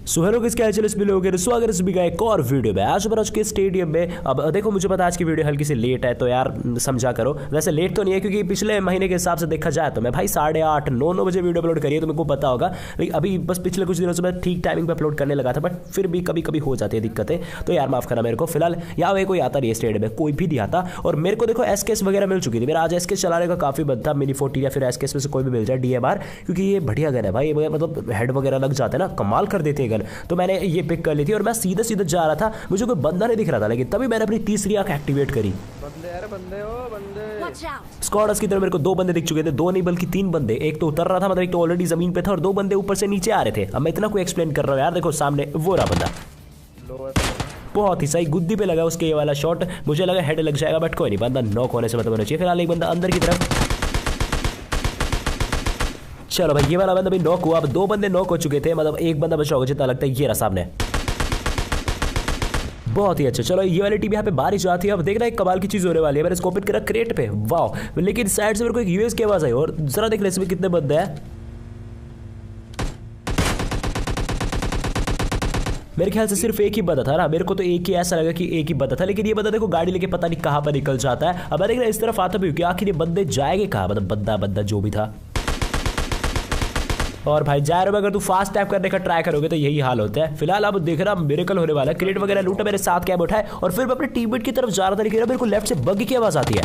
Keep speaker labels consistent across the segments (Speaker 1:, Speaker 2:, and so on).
Speaker 1: So hello किसके हाल चाल इस लोगों के स्वागत है सभी का एक और वीडियो में। आज आज के स्टेडियम में अब देखो मुझे पता आज की वीडियो हल्की सी लेट है तो यार समझा करो। वैसे लेट तो नहीं है क्योंकि पिछले महीने के हिसाब से देखा जाए तो मैं भाई 8:30 9 बजे वीडियो अपलोड करी है तो मेरे को पता होगा। लेकिन अभी बस पिछले कुछ दिनों से मैं ठीक टाइमिंग पर अपलोड करने लगा था बट फिर भी कभी कभी हो जाती है दिक्कतें, तो यार माफ करना मेरे को। फिलहाल यहाँ कोई आता नहीं है स्टेडियम में, कोई भी नहीं आता। और मेरे को देखो एसकेएस वगैरह मिल चुकी थी। मेरा आज एसकेएस चलाने का काफी मन था, मिनी 40 या फिर एसकेएस में से कोई भी मिल जाए डीएमआर, क्योंकि ये बढ़िया गन है भाई। मतलब हेड वगैरह लग जाते हैं ना, कमाल कर देते हैं गन। तो मैंने ये पिक कर ली थी और मैं सीधे सीधे जा रहा था, मुझे कोई बंदा नहीं दिख रहा था, लेकिन तभी मैंने अपनी तीसरी आंख एक्टिवेट करी। स्क्वाड्स की तरफ मेरे को 2 बंदे दिख चुके थे, 2 नहीं बल्कि 3 बंदे। एक तो उतर रहा था, मतलब एक तो ऑलरेडी जमीन पे था और 2 बंदे ऊपर से नीचे आ रहे थे। अब मैं इतना कोई एक्सप्लेन कर रहा हूँ यार, देखो सामने वो रहा बंदा, बहुत ही सही गुद्दी पे लगा उसके ये वाला शॉट। मुझे लगा हेड लग जाएगा बट कोई नहीं, बंदा नॉक होने से मतलब होना चाहिए। फिलहाल एक बंदा अंदर की तरफ, चलो भाई ये वाला बंदा भी नॉक हुआ। अब 2 बंदे नॉक हो चुके थे, मतलब एक बंदा बचा होगा जितना लगता है। ये रहा सामने, बहुत ही अच्छा। चलो ये वाली टीम यहाँ पे बारिश आती है। अब देखना एक कमाल की चीज होने वाली है। मैंने स्कोप करा क्रेट पे, वाह। लेकिन साइड से मेरे को एक यूएस की आवाज आई और जरा देख ले इसमें कितने बंदे हैं। मेरे ख्याल से सिर्फ एक ही बंदा था ना, मेरे को तो एक ही ऐसा लगा कि एक ही बंदा था। लेकिन ये बंदा देखो गाड़ी लेके पता नहीं कहां पर निकल जाता है। अब मैं देख रहा इस तरफ आता भी कि आखिर ये बंदे जाएंगे कहां, मतलब बंदा जो भी था। और भाई जायरो में अगर तू फास्ट टैप करने का ट्राई करोगे तो यही हाल होता है। फिलहाल अब देख रहा मिरेकल होने वाला है। क्रेट वगैरह लूटा, मेरे साथ कैब उठाए और फिर मैं अपने टीममेट की तरफ जा रहा था, लेकिन मेरे को लेफ्ट से बग की आवाज आती है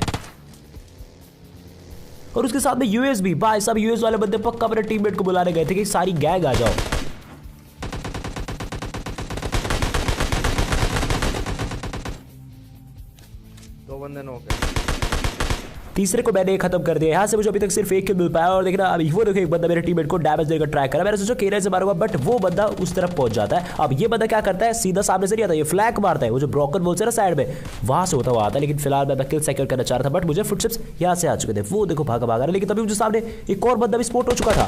Speaker 1: और उसके साथ में यूएस भी। भाई सब यूएस वाले बंदे पक्का अपने टीममेट को बुलाने गए थे कि सारी गैंग आ जाओ। तीसरे को मैंने खत्म कर दिया। यहाँ से मुझे अभी तक सिर्फ एक किल मिल पाया और देखना अभी वो देखो एक बंदा मेरे टीममेट को डैमेज देकर ट्राई करा। मैंने सोचा केरा से मारूंगा बट वो बंदा उस तरफ पहुंच जाता है। अब ये बंदा क्या करता है, सीधा सामने से नहीं आता, ये फ्लैग मारता है। वो जो ब्रोकन बोलते हैं ना साइड में, वहां से होता हुआ आता है। लेकिन फिलहाल मैं किल सेक्योर करना चाह रहा था बट मुझे फुटस्टेप्स यहाँ से आ चुके थे। वो देखो भागा, लेकिन तभी मुझे सामने एक और बंदा भी स्पॉट हो चुका था।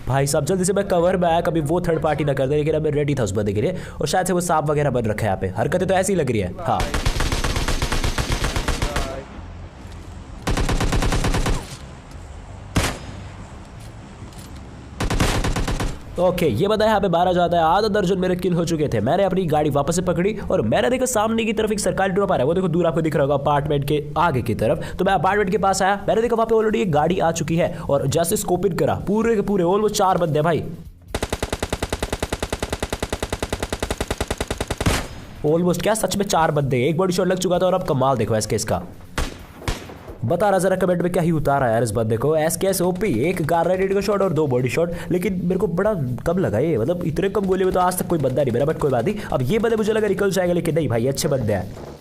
Speaker 1: भाई साहब जल्दी से मैं कवर में आया, कभी वो थर्ड पार्टी ना कर दे। लेकिन मैं रेडी था उस बंदे के लिए और शायद से वो सांप वगैरह बन रखा है यहाँ पे। हरकतें तो ऐसी लग रही है। हाँ ओके ये बता यहाँ पे 12 जाता है। आधा दर्जन मेरे किल हो चुके थे। मैंने अपनी गाड़ी वापस से पकड़ी और मैंने देखा सामने की तरफ एक सरकारी ड्रॉप आ रहा है। वो देखो दूर आपको दिख रहा होगा अपार्टमेंट के आगे की तरफ। तो मैं अपार्टमेंट के पास आया, मैंने देखा वहां पे ऑलरेडी एक गाड़ी आ चुकी है और जैसे स्कोप इन करा पूरे के पूरे ऑलमोस्ट 4 बंदे भाई, ऑलमोस्ट क्या सच में 4 बंदे। एक बॉडी शॉट लग चुका था और अब कमाल देखो एसकेएस का। बता रहा जरा कमेंट में क्या ही उतारा यार इस बंदे को। एसकेएस ओपी, एक गार्नेट का शॉट और 2 बॉडी शॉट। लेकिन मेरे को बड़ा कम लगा ये, मतलब इतने कम गोली में तो आज तक कोई बंदा नहीं मेरा, बट कोई बात नहीं। अब ये बंदे मुझे लगा निकल जाएगा, लेकिन नहीं भाई अच्छे बंदे हैं।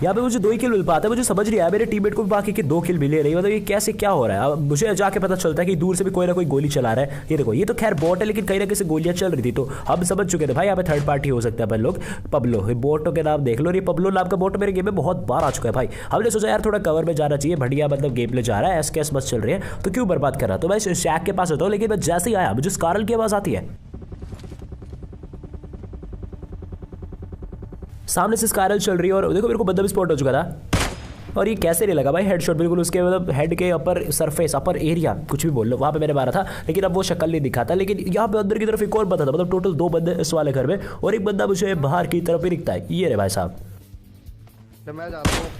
Speaker 1: यहाँ पे मुझे 2 ही किल मिल पाता है। मुझे समझ नहीं आया मेरे टीममेट को बाकी के 2 किल मिले नहीं, मतलब ये कैसे क्या हो रहा है। अब मुझे जाके पता चलता है कि दूर से भी कोई ना कोई गोली चला रहा है। ये देखो ये तो खैर बॉट है, लेकिन कहीं ना कहीं से गोलियां चल रही थी तो हम समझ चुके थे भाई यहाँ पे थर्ड पार्टी हो सकता है। अपन लोग पब्लो, बोटो के नाम देख लो। ये पब्लो नाम का बोट मेरे गेम में बहुत बार आ चुका है भाई। हमने सोचा यार थोड़ा कवर में जाना चाहिए, बढ़िया मतलब गेम प्ले जा रहा है, एसकेएस मस्त चल रही है तो क्यों बर्बाद कर रहा। तो मैं शैक के पास होता हूँ, लेकिन मैं जैसे ही आया मुझे स्कारल की आवाज आती है। सामने से स्कारल चल रही है और देखो मेरे को बंदा भी स्पॉट हो चुका था। और ये कैसे नहीं लगा भाई हेडशॉट, बिल्कुल उसके मतलब हेड के अपर सरफेस, अपर एरिया कुछ भी बोल लो, वहाँ पे मैंने मारा था। लेकिन अब वो शक्ल नहीं दिखाता। लेकिन यहाँ पे अंदर की तरफ एक और बंदा था, मतलब टोटल 2 बंदे इस वाले घर में और एक बंदा मुझे बाहर की तरफ ही दिखता है। ये रे भाई साहब,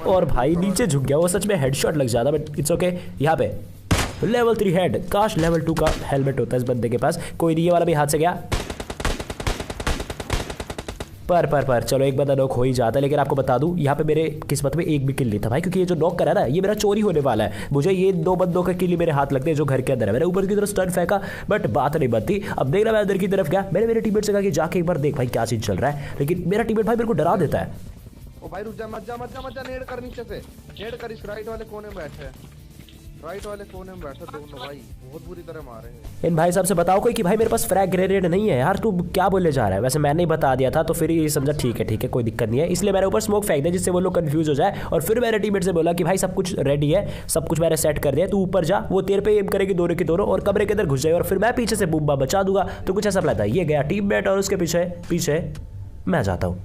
Speaker 1: और भाई नीचे झुक गया वो। सच में हेडशॉट लग जाता बट इट्स ओके। यहाँ पे लेवल 3 हेड, काश लेवल 2 का हेलमेट होता है इस बंदे के पास। कोई नहीं, ये वाला भी हाथ से गया। पर चलो एक बंदा नॉक हो ही जाता है। लेकिन आपको बता दूं यहाँ पे मेरे किस्मत में एक भी किल नहीं था भाई, क्योंकि ये जो नॉक करा ना ये मेरा चोरी होने वाला है। मुझे ये 2 बंदों का किल मेरे हाथ लगते हैं जो घर के अंदर है। मैंने ऊपर की तरफ स्टन फेंका बट बात नहीं बनती। अब देख रहा मैं अंदर की तरफ गया, मैंने मेरे टीममेट से कहा कि जाके एक बार देख भाई क्या चीज चल रहा है। लेकिन मेरा टीममेट भाई मेरे को डरा देता है।
Speaker 2: ओ भाई रुक जा, मत जा नेड कर नीचे से, नेड कर इस राइट वाले कोने में बैठे, राइट वाले कोने में बैठे दोनों भाई, बहुत बुरी तरह मारे हैं।
Speaker 1: इन भाई साहब से बताओ कोई कि भाई मेरे पास फ्रैग ग्रेनेड नहीं है यार, तू क्या बोलने जा रहा है। वैसे मैंने ही बता दिया था तो फिर ये समझा ठीक है कोई दिक्कत नहीं है। इसलिए मैंने ऊपर स्मोक फेंक दिया जिससे वो लोग कंफ्यूज हो जाए। और फिर मैंने टीममेट से बोला कि भाई सब कुछ रेडी है, सब कुछ मैंने सेट कर दिया, तू ऊपर जा, वो तेरे पे एम करेगी दोनों की दोनों और कमरे के अंदर घुस जाए और फिर मैं पीछे से बूम बचा दूंगा। तो कुछ ऐसा प्लान था। ये गया टीममेट और उसके पीछे मैं जाता हूँ।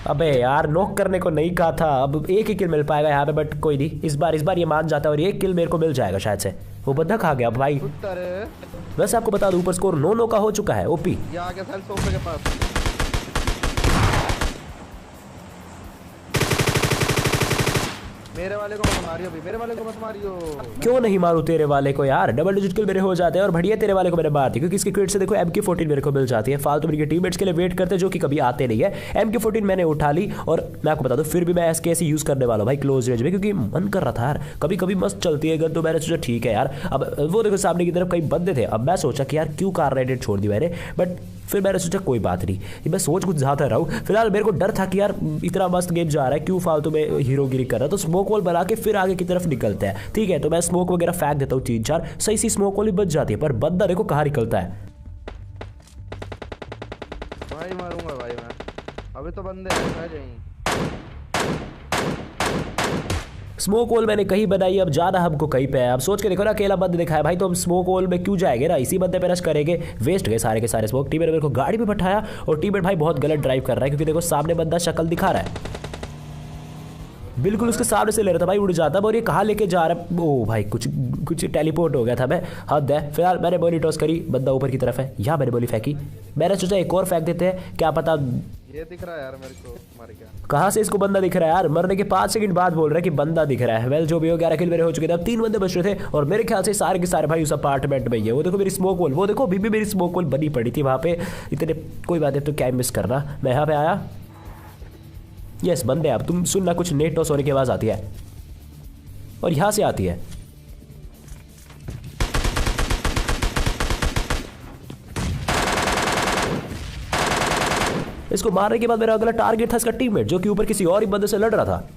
Speaker 1: अबे यार नॉक करने को नहीं कहा था, अब एक ही किल मिल पाएगा यहाँ पे, बट कोई नहीं, इस बार ये मान जाता है और एक किल मेरे को मिल जाएगा शायद से। वो बंदा खा गया भाई। वैसे आपको बता दूं ऊपर स्कोर 9-9 का हो चुका है। ओपी
Speaker 2: ये आ गया सोफे के पास। मेरे वाले को मत मारियो भाई, मेरे वाले को मत मारियो।
Speaker 1: क्यों नहीं मारूं तेरे वाले को यार, डबल डिजिट किल मेरे हो जाते हैं और बढ़िया तेरे वाले को मैंने मार दी, क्योंकि इसकी क्रिट से देखो MK14 मेरे को मिल जाती है। फालतू मेरे टीममेट्स के लिए वेट करते हैं जो कि कभी आते नहीं है। MK14 मैंने उठा ली और मैं आपको बता दूं फिर भी मैं SKS यूज करने वाला हूं भाई क्लोज रेंज में, क्योंकि मन कर रहा था यार, कभी कभी मस्त चलती है गन, तो मैंने सोचा ठीक है यार। अब वो देखो सामने की तरफ कई बंदे थे, अब मैं सोचा कि यार क्यों कार रेडेड छोड़ दी मैंने, बट फिर मैंने सोचा कोई बात नहीं, ये मैं सोच कुछ ज़्यादा रहा हूँ। फिलहाल मेरे को डर था कि यार इतना मस्त गेम जा रहा है, क्यों फालतू में हीरोगिरी कर रहा है, तो स्मोक वॉल बना के फिर आगे की तरफ निकलते हैं। ठीक है, तो मैं स्मोक वगैरह फेंक देता हूँ 3-4, सही सी स्मोक वॉल भी बच जाती है, पर बंदा देखो कहाँ निकलता है।
Speaker 2: भाई मारूंगा भाई मैं, अभी तो बंदे आ जाएंगे।
Speaker 1: स्मोक वॉल मैंने कहीं बनाई, अब जाना हमको कहीं पे है। अब सोच के देखो ना, अकेला बंद दिखाया भाई, तो हम स्मोक वॉल में क्यों जाएंगे ना, इसी बंदे पे रश करेंगे। वेस्ट गए सारे के सारे स्मोक। टीममेट मेरे को गाड़ी पे बैठाया और टीममेट भाई बहुत गलत ड्राइव कर रहा है, क्योंकि देखो सामने बंदा शक्ल दिखा रहा है, बिल्कुल उसके सामने से ले रहा था भाई, उड़ जाता और ये कहाँ लेके जा रहा है। ओ भाई कुछ टेलीपोर्ट हो गया था मैं, हद है। फिलहाल मैंने बोली टॉस करी, बंदा ऊपर की तरफ है, यहाँ मैंने बोली फेंकी। मैंने सोचा एक और फेंक देते हैं, क्या पता।
Speaker 2: ये दिख रहा है यार मेरे को, मर गया।
Speaker 1: कहाँ से इसको बंदा दिख रहा है यार, मरने के 5 सेकंड बाद बोल रहा है कि बंदा दिख रहा है। वेल जो भी हो, 11 किल मेरे हो चुके थे, अब 3 बंदे बच रहे थे और मेरे ख्याल से सारे के सारे भाई उस अपार्टमेंट में ही है। वो देखो मेरी स्मोक वॉल, वो देखो अभी भी मेरी स्मोक वॉल बनी पड़ी थी वहाँ पे इतने। कोई बात नहीं, तो क्या मिस करना। मैं यहाँ पे आया, यस बंदे, अब तुम सुनना कुछ नेट टॉस होने की आवाज़ आती है और यहाँ से आती है। इसको मारने के बाद मेरा अगला टारगेट था इसका टीममेट, जो कि ऊपर किसी और ही बंदे से लड़ रहा था।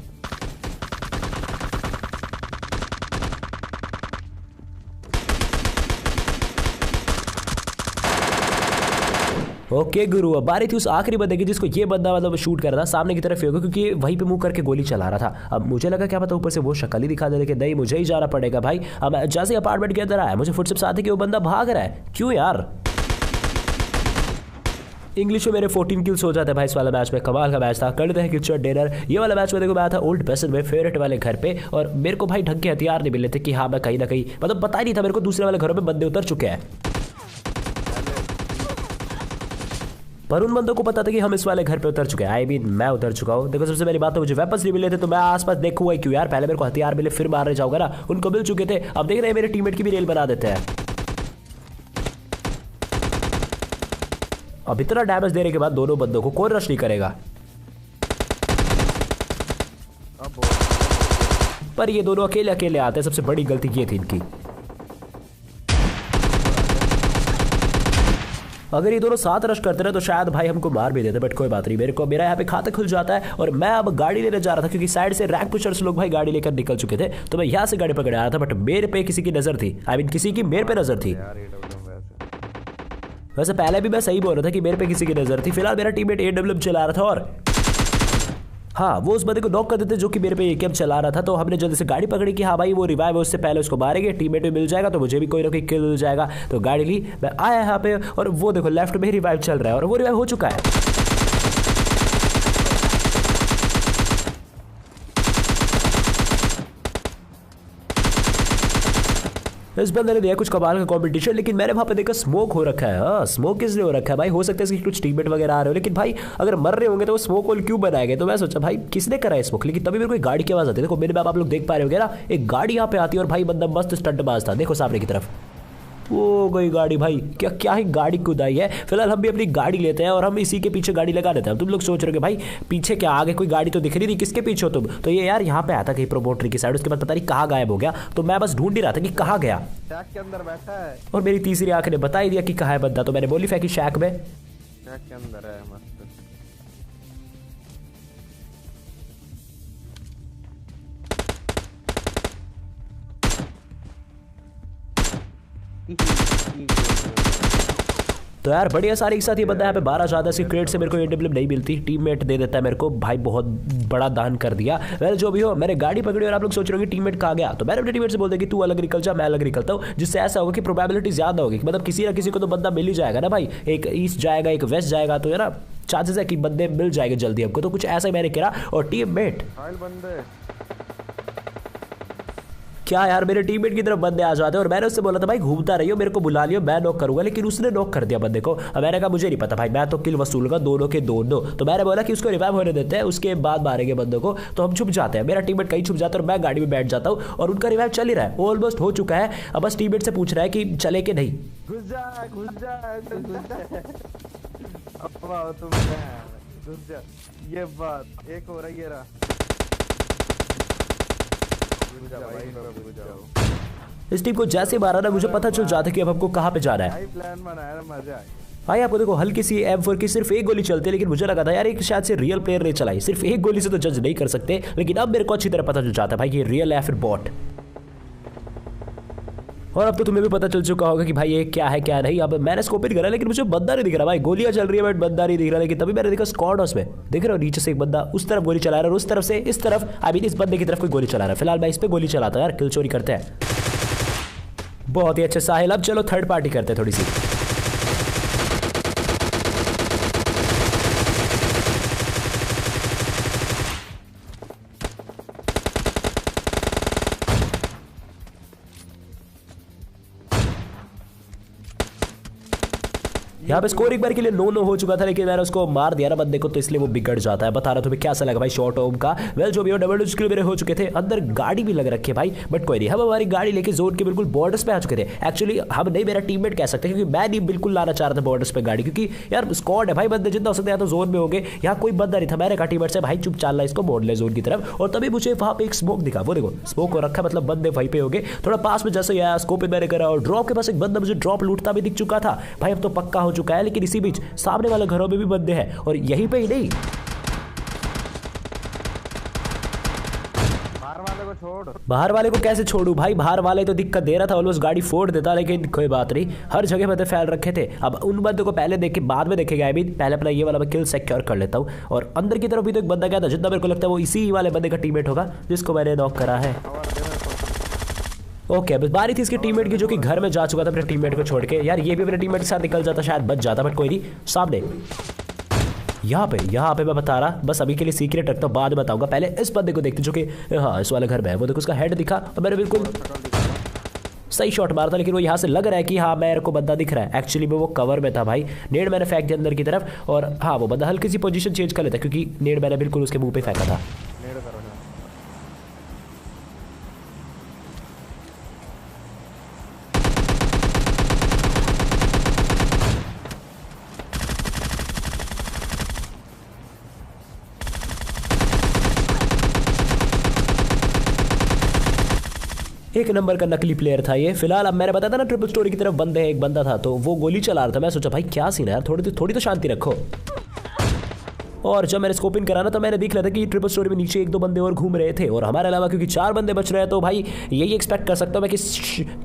Speaker 1: ओके गुरु, अब बारी थी उस आखिरी बंदे की जिसको ये बंदा मतलब शूट कर रहा था सामने की तरफ, क्योंकि वहीं पे मुंह करके गोली चला रहा था। अब मुझे लगा क्या पता ऊपर से वो शक्ल ही दिखा दे, लेकिन नहीं, मुझे ही जाना पड़ेगा भाई। अब जैसे अपार्टमेंट के अंदर आया, मुझे फुटस्टेप्स आते कि वो बंदा भाग रहा है। क्यों यार, इंग्लिश में मेरे 14 किल्स हो जाते हैं भाई इस वाला मैच में। कमाल का मैच था। करते हैं किचन डिनर। ये वाला मैच में देखो मैं था ओल्ड पैसन में, फेवरेट वाले घर पे, और मेरे को भाई ढंग के हथियार नहीं मिले थे कि हाँ मैं कहीं ना कहीं, मतलब पता ही नहीं था मेरे को दूसरे वाले घरों में बंदे उतर चुके हैं। पर उन बंदों को पता था कि हम इस वाले घर पे उतर चुके हैं। आई मीन मैं उतर चुका हूँ। देखो सबसे पहली बात तो मुझे वेपन्स नहीं मिले थे, तो मैं आसपास देखूंगा क्यों यार, पहले मेरे को हथियार मिले फिर मारने जाऊंगा ना। उनको मिल चुके थे। अब देख रहे हैं मेरे टीममेट की भी रेल बना देते हैं। अब इतना डैमेज देने के बाद दोनों बंदों को कौन रश नहीं करेगा। पर ये दोनों अकेले अकेले आते हैं, सबसे बड़ी गलती ये थी इनकी। अगर ये दोनों साथ रश करते रहे तो शायद भाई हमको मार भी देते, बट कोई बात नहीं। मेरा यहाँ पे खाता खुल जाता है और मैं अब गाड़ी लेने जा रहा था, क्योंकि साइड से रैंक पुशर्स लोग भाई गाड़ी लेकर निकल चुके थे, तो मैं यहाँ से गाड़ी पकड़ आया था। बट मेरे पे किसी की नजर थी, आई मीन किसी की मेरे पे नजर थी। वैसे पहले भी मैं सही बोल रहा था कि मेरे पे किसी की नजर थी। फिलहाल मेरा टीममेट AWM चला रहा था और हाँ वो उस बंदे को नॉक कर देते जो कि मेरे पे AKM चला रहा था। तो हमने जल्दी से गाड़ी पकड़ी कि हाँ भाई वो रिवाइव है, उससे पहले उसको मारेंगे, टीममेट भी मिल जाएगा तो मुझे भी कोई ना कोई किल मिल जाएगा। तो गाड़ी ली, मैं आया यहाँ पे और वो देखो लेफ्ट में रिवाइव चल रहा है और वो रिवाइव हो चुका है। इस बंदे ने दिया कुछ कमाल का कॉम्पिटिशन, लेकिन मैंने वहां पे देखा स्मोक हो रखा है। हाँ स्मोक किसने हो रखा है भाई, हो सकता है इसकी कुछ टीममेट वगैरह आ रहे हो, लेकिन भाई अगर मर रहे होंगे तो वो स्मोक होल क्यों बनाएंगे। तो मैं सोचा भाई किसने करा है स्मोक, लेकिन तभी मेरे को एक गाड़ी की आवाज आती है। देखो मेरे बाप आप लोग देख पा रहे हो ना, एक गाड़ी यहाँ पे आती है और भाई बंदा मस्त स्टंट बाज था। देखो सामने की तरफ वो गई गाड़ी भाई, क्या ही गाड़ी कुदाई है। फिलहाल हम भी अपनी गाड़ी लेते हैं और हम इसी के पीछे गाड़ी लगा देते हैं। तुम लोग सोच रहे हो भाई पीछे क्या, आगे कोई गाड़ी तो दिख रही थी, किसके पीछे हो तुम। तो ये यार यहाँ पे आता कहीं प्रोमोटरी की साइड, उसके बाद पता नहीं कहाँ गायब हो गया। तो मैं बस ढूंढ ही रहा था कि कहाँ गया।
Speaker 2: शैक के अंदर बैठा है
Speaker 1: और मेरी तीसरी आंख ने बता ही दिया कि कहाँ है बंदा। तो मैंने बोली फेंकी शैक में,
Speaker 2: शैक के अंदर है मस्त।
Speaker 1: तो यार बढ़िया सारी एक साथ ये बंदा यहाँ पे 12 ज्यादा सी क्रेट से मेरे को AWM नहीं मिलती, टीममेट दे देता है मेरे को। भाई बहुत बड़ा दान कर दिया। वेल जो भी हो, मैंने गाड़ी पकड़ी और आप लोग सोच रहे हो कि टीममेट कहाँ गया। तो मैंने अपने टीममेट से बोल दिया कि तू अलग निकल जा, मैं अलग निकलता हूँ, जिससे ऐसा होगा कि प्रोबेबिलिटी ज्यादा होगी, मतलब किसी ना किसी को तो बंदा मिल ही जाएगा ना भाई। एक ईस्ट जाएगा, एक वेस्ट जाएगा, तो है ना चांसेस है कि बंदे मिल जाएंगे जल्दी हमको, तो कुछ ऐसा ही मैंने करा। और टीममेट
Speaker 2: बंदे
Speaker 1: क्या यार, मेरे टीममेट की तरफ बंदे आ जाते हैं और मैंने उससे बोला था भाई घूमता रहियो, मेरे को बुला लियो, मैं नॉक करूंगा, लेकिन उसने नॉक कर दिया बंदे को। मैंने कहा मुझे नहीं पता भाई, मैं तो किल वसूलूंगा दोनों के दोनों। तो मैंने बोला कि उसको रिवाइव होने देते हैं, उसके बाद मारेंगे बंदों को। तो हम छुप जाते हैं, मेरा टीममेट कहीं छुप जाता है और मैं गाड़ी में बैठ जाता हूँ और उनका रिवाइव चल ही रहा है, ऑलमोस्ट हो चुका है। अब बस टीममेट से पूछ रहा है कि चले कि नहीं।
Speaker 2: घुस जा अब आओ तुम, घुस जा। ये बात एक हो रही है
Speaker 1: इस टीम को जैसे मारा ना, मुझे पता चल जाता है कि अब हमको कहाँ पे जाना है।
Speaker 2: प्लान बनाया ना, मजा आए।
Speaker 1: भाई आपको देखो हल्की सी M4 की सिर्फ एक गोली चलती है, लेकिन मुझे लगा था यार एक शायद से रियल प्लेयर ने चलाई, सिर्फ एक गोली से तो जज नहीं कर सकते। लेकिन अब मेरे को अच्छी तरह पता चल जाता है भाई ये रियल है फिर बॉट। और अब तो तुम्हें भी पता चल चुका होगा कि भाई ये क्या है क्या नहीं। अब मैंने स्कोप इन करा, लेकिन मुझे बंदा नहीं दिख रहा भाई, गोलियां चल रही है बट बंदा नहीं दिख रहा। लेकिन तभी मैंने देखा स्क्वाड उसमें, देख रहे हो नीचे से एक बंदा उस तरफ गोली चला रहा है और उस तरफ से इस तरफ, आई मीन इस बंदे की तरफ कोई गोली चला रहा है। फिलहाल मैं इस पे गोली चलाता हूँ यार, किल चोरी करते हैं। बहुत ही अच्छे साहिल। अब चलो थर्ड पार्टी करते हैं थोड़ी सी। यहाँ पे स्कोर एक बार के लिए 9-9 हो चुका था, लेकिन मैंने उसको मार दिया ना बंदे को, तो इसलिए वो बिगड़ जाता है। बता रहा तुम्हें कैसा लगा भाई शॉर्ट होम का। वेल जो भी हो, डबल किल मेरे हो चुके थे, अंदर गाड़ी भी लग रखी है भाई, बट कोई नहीं। हम हमारी गाड़ी लेके जोन के बिल्कुल बॉर्डर्स पे आ चुके थे। एक्चुअली हम नहीं, मेरा टीममेट कह सकते हैं, क्योंकि मैं नहीं बिल्कुल लाना चाह रहा था बॉर्डर्स पे गाड़ी, क्योंकि यार स्क्वाड है भाई, बंदे जितना हो सकता है तो जोन में हो गए। यहाँ कोई बंदा नहीं था, मैंने कहा टीममेट से भाई चुप चाल इसको मोड़ ले जोन की तरफ। और तभी मुझे वहाँ पे एक स्मोक दिखा, वो देखो स्मोक हो रखा, मतलब बंदे वहीं पे हो गए। थोड़ा पास में जैसे आया स्कोप मैंने करा और ड्रॉप के पास एक बंदा मुझे ड्रॉप लूटता भी दिख चुका था भाई। अब तो पक्का हो चुका है, लेकिन इसी बीच सामने वाले घरों में भी बंदे हैं और यहीं पे ही नहीं। बाहर वाले को कैसे छोड़ू भाई, बाहर वाले तो दिक्कत दे रहा था, ऑलमोस्ट गाड़ी फोड़ देता, लेकिन कोई बात नहीं, हर जगह बंदे फैल रखे थे। अब उन बंदों को पहले देख के बाद में देखेगा, अभी पहले अपना ये वाला मैं किल सिक्योर कर लेता हूँ। और अंदर की तरफ भी तो एक बंदा गया था, जितना मेरे को लगता है वो इसी वाले बंदे का टीममेट होगा जिसको मैंने नॉक करा है। ओके, बस बारी थी इसके टीममेट की, जो कि घर में जा चुका था अपने टीममेट को छोड़ के। यार ये भी अपने टीममेट के साथ निकल जाता, शायद बच जाता, बट कोई नहीं। सामने यहाँ पे मैं बता रहा, बस अभी के लिए सीक्रेट रखता हूँ, बाद में बताऊंगा। पहले इस बंदे को देखते जो कि हाँ इस वाले घर में है। वो देखो उसका हेड दिखा और मैंने बिल्कुल सही शॉट मारा था, लेकिन वो यहाँ से लग रहा है कि हाँ मेरे को बंदा दिख रहा है। एक्चुअली में वो कवर में था भाई, नेड मैंने फेंक दिया अंदर की तरफ और हाँ वो बंदा हल्की सी पोजीशन चेंज कर लेता, क्योंकि नेड मैंने बिल्कुल उसके मुंह पे फेंका था। एक नंबर का नकली प्लेयर था ये। फिलहाल अब मैंने बताया था ना ट्रिपल स्टोरी की तरफ बंदे हैं, एक बंदा था तो वो गोली चला रहा था। मैं सोचा भाई क्या सीन है यार, थोड़ी तो शांति रखो। और जब मैंने स्कोप इन करा ना, तो मैंने देख लिया था कि ट्रिपल स्टोरी में नीचे 1-2 बंदे और घूम रहे थे, और हमारे अलावा क्योंकि 4 बंदे बच रहे हैं तो भाई यही एक्सपेक्ट कर सकता हूँ मैं कि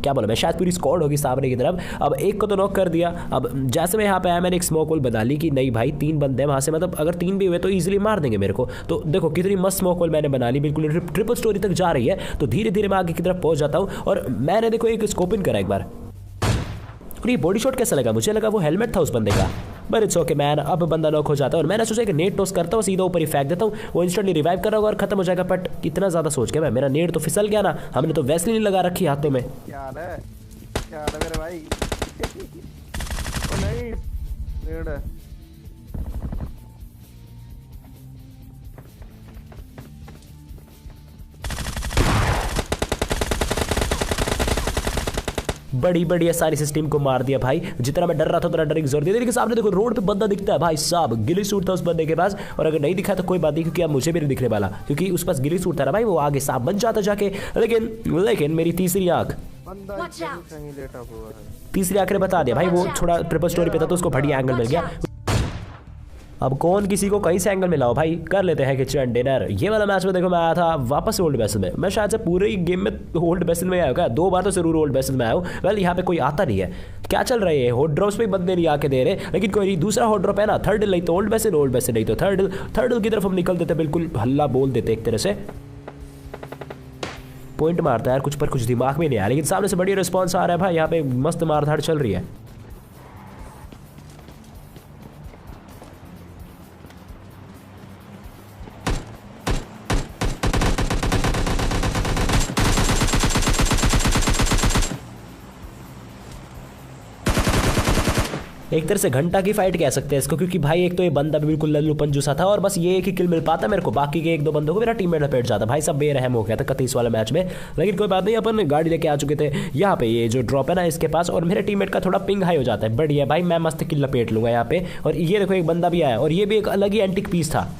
Speaker 1: क्या बोला मैं, शायद पूरी स्क्वाड होगी सामने की तरफ। अब एक को तो नॉक कर दिया। अब जैसे मैं यहाँ पे आया, मैंने एक स्मोक होल बना ली कि नहीं भाई 3 बंदे वहाँ से, मतलब अगर 3 भी हुए तो ईजिली मार देंगे मेरे को। तो देखो कितनी मस्त स्मोक होल मैंने बना ली, बिल्कुल ट्रिपल स्टोरी तक जा रही है। तो धीरे धीरे मैं आगे की तरफ पहुँच जाता हूँ और मैंने देखो एक स्कोप इन करा एक बार। और ये बॉडी शॉट कैसा लगा, मुझे लगा वो हेलमेट था उस बंदे का, बट इट्स ओके मैन। अब बंदा नॉक हो जाता है और मैंने सोचा कि नेट टॉस करता हूँ, सीधा ऊपर ही फेंक देता हूँ, वो इंस्टेंटली रिवाइव कर रहा होगा और खत्म हो जाएगा। बट इतना ज्यादा सोच के मैं, मेरा नेट तो फिसल गया ना, हमने तो वैसलीन लगा रखी हाथों में।
Speaker 2: क्या हाल है मेरे भाई? नहीं नेट है।
Speaker 1: बड़ी बड़ी आसानी से टीम को मार दिया भाई। जितना मैं डर रहा था उतना डर की जोर दिया। लेकिन सामने देखो रोड पे बंदा दिखता है भाई साहब, गिली सूट था उस बंदे के पास, और अगर नहीं दिखा तो कोई बात नहीं, क्योंकि अब मुझे भी नहीं दिखने वाला, क्योंकि उस पास गिली सूट था ना भाई, वो आगे साफ बन जाता जाके। लेकिन मेरी तीसरी आंख ने बता दिया भाई, वो थोड़ा ट्रिपल स्टोरी पे था तो उसको बढ़िया एंगल मिल गया। अब कौन किसी को कहीं से एंगल मिलाओ भाई, कर लेते हैं किचन डिनर। ये वाला मैच में देखो मैं आया था वापस ओल्ड बेसन में, मैं शायद से पूरे ही गेम में ओल्ड बेसन में आया होगा, 2 बार तो जरूर ओल्ड बेसन में आया हूँ। वेल यहाँ पे कोई आता नहीं है, क्या चल रहा है, हॉट ड्रॉप्स पे बंदे नहीं आके दे रहे, लेकिन कोई नहीं। दूसरा हॉट ड्रॉप है ना, थर्ड नहीं तो ओल्ड बेसन नहीं तो थर्ड की तरफ हम निकल देते, बिल्कुल हल्ला बोल देते एक तरह से। पॉइंट मारता है यार, कुछ पर कुछ दिमाग में नहीं आया, लेकिन सामने से बढ़िया रिस्पॉन्स आ रहा है भाई, यहाँ पे मस्त मारधाड़ चल रही है। एक तरह से घंटा की फाइट कह सकते हैं इसको, क्योंकि भाई एक तो ये बंदा भी बिल्कुल लल्लू पंजू सा था और बस ये एक ही किल मिल पाता मेरे को, बाकी के एक दो बंदों को मेरा टीममेट लपेट जाता। भाई सब बेरहम हो गया था 31 वाले मैच में। लेकिन कोई बात नहीं, अपन गाड़ी लेके आ चुके थे यहाँ पे, ये जो ड्रॉप है ना इसके पास, और मेरे टीममेट का थोड़ा पिंग हाई हो जाता है। बढ़िया भाई, मैं मस्त किल लपेट लूंगा यहाँ पे। और ये देखो एक बंदा भी आया और ये भी एक अलग ही एंटिक पीस था।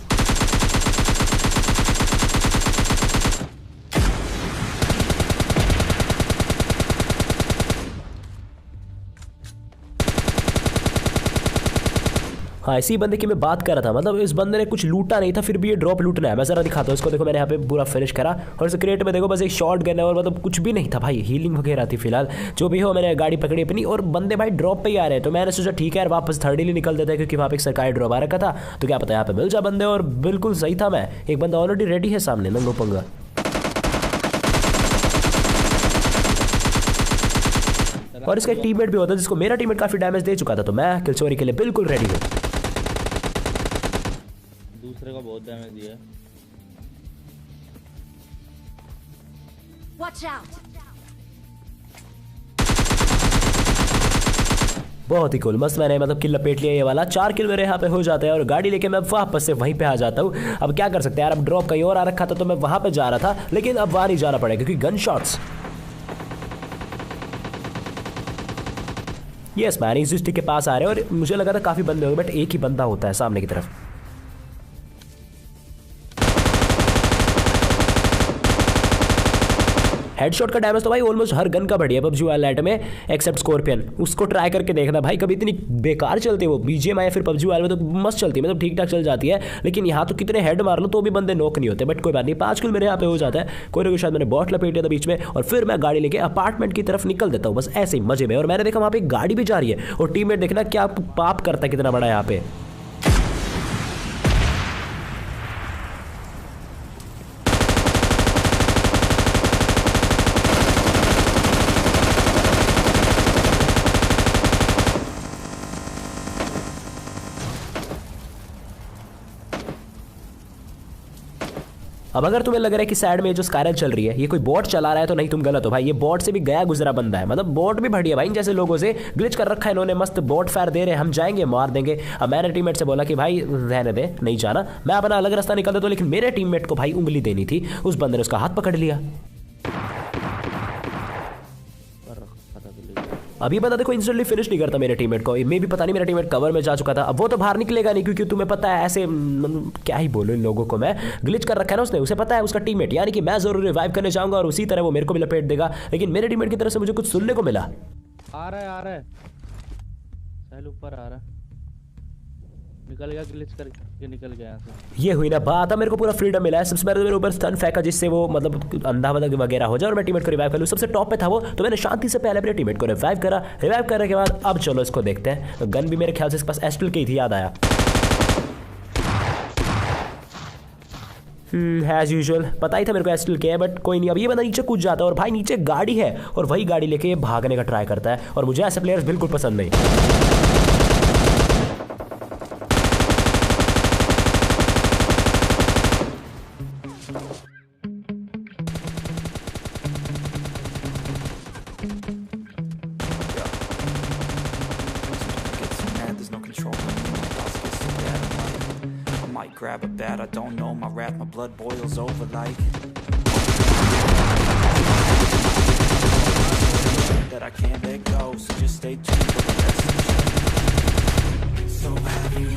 Speaker 1: हाँ, इसी बंदे की मैं बात कर रहा था। मतलब इस बंदे ने कुछ लूटा नहीं था, फिर भी ये ड्रॉप लूटना है। मैं जरा दिखाता हूँ इसको। देखो मैंने यहाँ पे पूरा फिनिश करा और इस क्रेट में देखो बस एक शॉट गन है और मतलब कुछ भी नहीं था भाई, हीलिंग वगैरह थी फिलहाल। जो भी हो, मैंने गाड़ी पकड़ी अपनी और बंदे भाई ड्रॉप पे ही आ रहे हैं, तो मैंने सोचा ठीक है यार वापस थर्ड ही निकल देते हैं, क्योंकि वहाँ पे एक सरकारी ड्रॉप आ रखा था, तो क्या पता यहाँ पे मिल जा बंदे। और बिल्कुल सही था, मैं एक बंदा ऑलरेडी रेडी है सामने, नंगो पंगा। और इसका एक टीममेट भी होता है जिसको मेरा टीममेट काफी डैमेज दे चुका था, तो मैं किल चोरी के लिए बिल्कुल रेडी हूँ।
Speaker 3: दूसरे को बहुत डैमेज दिया।
Speaker 4: Watch out!
Speaker 1: बहुत ही कूल, मस्त। मैंने मतलब किल लपेट लिया ये वाला। 4 किल मेरे यहाँ पे हो जाते हैं और गाड़ी लेके मैं वापस से वहीं पे आ जाता हूँ। अब क्या कर सकते हैं यार, अब ड्रॉप कहीं और आ रखा था तो मैं वहां पे जा रहा था, लेकिन अब वहां नहीं जाना पड़ेगा क्योंकि गन शॉट्स। यस मैन, इस स्टिक के पास आ रहे हैं और मुझे लगा था काफी बंदे होंगे, बट एक ही बंदा होता है सामने की तरफ। हेडशॉट का डैमेज तो भाई ऑलमोस्ट हर गन का बढ़िया पबजी वाले में, एक्सेप्ट स्कॉर्पियन। उसको ट्राई करके देखना भाई, कभी इतनी बेकार चलती है वो। बीजीएमआई या फिर पबजी वाले में तो मस्त चलती है, मतलब ठीक ठाक चल जाती है, लेकिन यहाँ तो कितने हेड मार लो तो भी बंदे नॉक नहीं होते। बट कोई बात नहीं, 5 किल मेरे यहाँ पे हो जाता है। कोई ना कोई शायद मैंने बॉट लपेट दिया था बीच में, और फिर मैं गाड़ी लेके अपार्टमेंट की तरफ निकल देता हूँ बस ऐसे ही मजे में। और मैंने देखा वहाँ पे गाड़ी भी जा रही है और टीममेट देखना क्या पाप करता है कितना बड़ा यहाँ पे। अब अगर तुम्हें लग रहा है कि साइड में जो स्काइरन चल रही है ये कोई बॉट चला रहा है, तो नहीं, तुम गलत हो भाई। ये बॉट से भी गया गुजरा बंदा है, मतलब बॉट भी बढ़िया भाई। जैसे लोगों से ग्लिच कर रखा है इन्होंने, मस्त बॉट फायर दे रहे हैं, हम जाएंगे मार देंगे। अब मैंने टीममेट से बोला कि भाई रहने दे, नहीं जाना, मैं अपना अलग रास्ता निकल देता हूं। लेकिन मेरे टीममेट को भाई उंगली देनी थी, उस बंदे ने उसका हाथ पकड़ लिया। अभी बता देखो इंस्टेंटली फिनिश नहीं करता मेरे टीममेट को, मे भी पता नहीं मेरा टीममेट कवर में जा चुका था। अब वो तो बाहर निकलेगा नहीं, क्योंकि तुम्हें पता है ऐसे क्या ही बोलूं इन लोगों को मैं, ग्लिच कर रखा है ना उसने, उसे पता है उसका टीममेट, यानी कि मैं जरूर रिवाइव करने जाऊंगा और उसी तरह वो मेरे को भी लपेट देगा। लेकिन मेरे टीममेट की तरफ से मुझे कुछ सुनने को मिला।
Speaker 3: आ रहा है साहिल ऊपर आ रहा है, निकल गया, ग्लिच करके निकल गया यहाँ से।
Speaker 1: ये हुई ना बात। अब मेरे को पूरा फ्रीडम मिला है। सबसे पहले तो मेरे ऊपर स्टन फेंका जिससे वो मतलब अंधा वगैरह हो जाए और मैं टीममेट को रिवाइव कर लूँ। सबसे टॉप पे था वो, तो मैंने शांति से पहले अपने टीममेट को रिवाइव करा। रिवाइव करने के बाद अब चलो इसको देखते हैं। गन भी मेरे ख्याल से इसके पास एस्टल की थी, याद आया। एज यूजुअल पता ही था मेरे को एस्टल के है, बट कोई नहीं। अब ये बंदा नीचे कूद जाता है और भाई नीचे गाड़ी है और वही गाड़ी लेके ये भागने का ट्राई करता है, और मुझे ऐसे प्लेयर्स बिल्कुल पसंद नहीं।
Speaker 5: Grab a bat, I don't know my wrath, my blood boils over like that I can't let go, so just stay tuned for the rest of the show. So have you